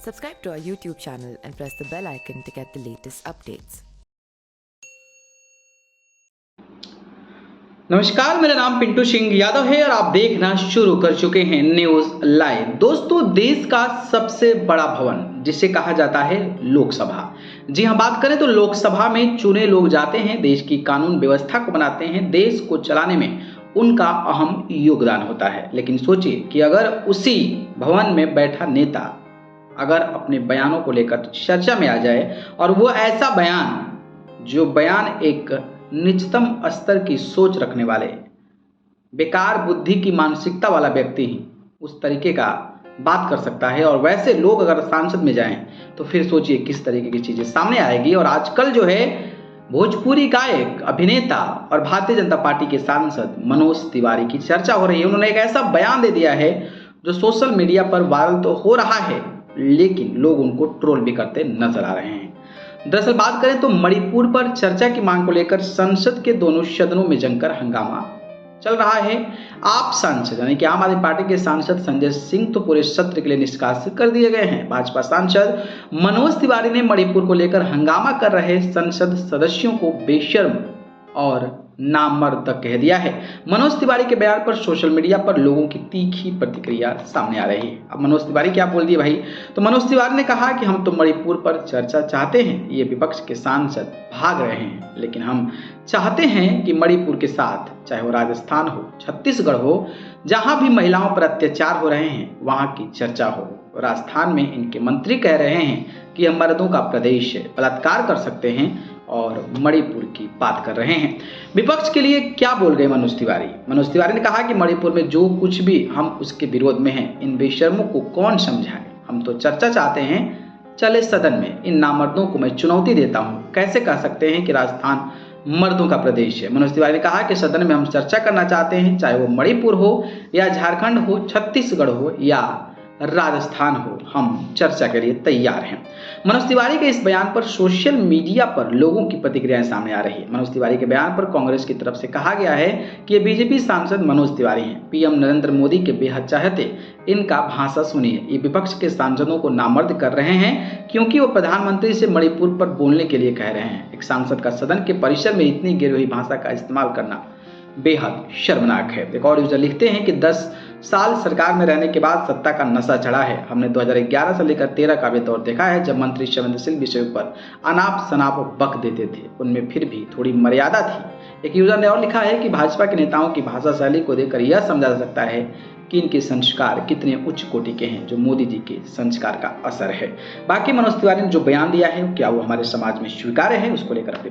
Subscribe to our YouTube channel and press the bell icon to get the latest updates. नमस्कार, मेरा नाम पिंटू सिंह यादव है और आप देखना शुरू कर चुके हैं न्यूज लाइव। दोस्तों, देश का सबसे बड़ा भवन जिसे कहा जाता है लोकसभा। जी हां, बात करें तो लोकसभा में चुने लोग जाते हैं, देश की कानून व्यवस्था को बनाते हैं, देश को चलाने में उनका अहम योगदान होता है। लेकिन सोचिए कि अगर उसी भवन में बैठा नेता अगर अपने बयानों को लेकर चर्चा में आ जाए और वो ऐसा बयान जो बयान एक निचतम स्तर की सोच रखने वाले, बेकार बुद्धि की मानसिकता वाला व्यक्ति ही उस तरीके का बात कर सकता है, और वैसे लोग अगर सांसद में जाएं तो फिर सोचिए किस तरीके की चीजें सामने आएगी। और आजकल जो है भोजपुरी गायक, अभिनेता और भारतीय जनता पार्टी के सांसद मनोज तिवारी की चर्चा हो रही है। उन्होंने एक ऐसा बयान दे दिया है जो सोशल मीडिया पर वायरल तो हो रहा है, लेकिन लोग उनको ट्रोल भी करते नजर आ रहे हैं। दरअसल बात करें तो मणिपुर पर चर्चा की मांग को लेकर संसद के दोनों सदनों में जमकर हंगामा चल रहा है। आप सांसद यानी कि आम आदमी पार्टी के सांसद संजय सिंह तो पूरे सत्र के लिए निष्कासित कर दिए गए हैं। भाजपा सांसद मनोज तिवारी ने मणिपुर को लेकर हंगामा कर रहे संसद सदस्यों को बेशर्म और नामर्द तक कह दिया है। मनोज तिवारी के बयान पर सोशल मीडिया पर लोगों की तीखी प्रतिक्रिया सामने आ रही है। अब मनोज तिवारी क्या बोल दिए भाई, तो मनोज तिवारी ने कहा कि हम तो मणिपुर पर चर्चा चाहते हैं, ये विपक्ष के सांसद भाग रहे हैं, लेकिन हम चाहते हैं कि मणिपुर के साथ, चाहे वो राजस्थान हो, छत्तीसगढ़ हो, जहां भी महिलाओं पर अत्याचार हो रहे हैं वहां की चर्चा हो। राजस्थान में इनके मंत्री कह रहे हैं कि यह मर्दों का प्रदेश है, बलात्कार कर सकते हैं, और मणिपुर की बात कर रहे हैं। विपक्ष के लिए क्या बोल गए मनोज तिवारी? मनोज तिवारी ने कहा कि मणिपुर में जो कुछ भी हम उसके विरोध में हैं, इन बेशर्मों को कौन समझाए। हम तो चर्चा चाहते हैं, चले सदन में। इन नामर्दों को मैं चुनौती देता हूं, कैसे कह सकते हैं कि राजस्थान मर्दों का प्रदेश है। मनोज तिवारी ने कहा कि सदन में हम चर्चा करना चाहते हैं, चाहे वो मणिपुर हो या झारखंड हो, छत्तीसगढ़ हो या राजस्थान हो, हम चर्चा के लिए तैयार हैं। मनोज तिवारी के इस बयान पर सोशल मीडिया पर लोगों की प्रतिक्रियाएं सामने आ रही है। मनोज तिवारी के बयान पर कांग्रेस की तरफ से कहा गया है कि ये बीजेपी सांसद मनोज तिवारी हैं, पीएम नरेंद्र मोदी के बेहद चाहते। इनका भाषा सुनिए। ये विपक्ष के सांसदों को नामर्द कर रहे हैं क्योंकि वो प्रधानमंत्री से मणिपुर पर बोलने के लिए कह रहे हैं। एक सांसद का सदन के परिसर में इतनी गिरी हुई भाषा का इस्तेमाल करना बेहद शर्मनाक है। एक और यूजर लिखते हैं कि 10 साल सरकार में रहने के बाद सत्ता का नशा चढ़ा है। हमने 2011 से लेकर 13 का भी दौर देखा है जब मंत्री संवेदनशील विषयों पर अनाप शनाप बक देते थे, उनमें फिर भी थोड़ी मर्यादा थी। एक यूजर ने और लिखा है कि भाजपा के नेताओं की भाषा शैली को देखकर यह समझा जा सकता है कि इनके संस्कार कितने उच्च कोटि के हैं, जो मोदी जी के संस्कार का असर है। बाकी मनोज तिवारी ने जो बयान दिया है क्या वो हमारे समाज में स्वीकार्य है, उसको लेकर अपनी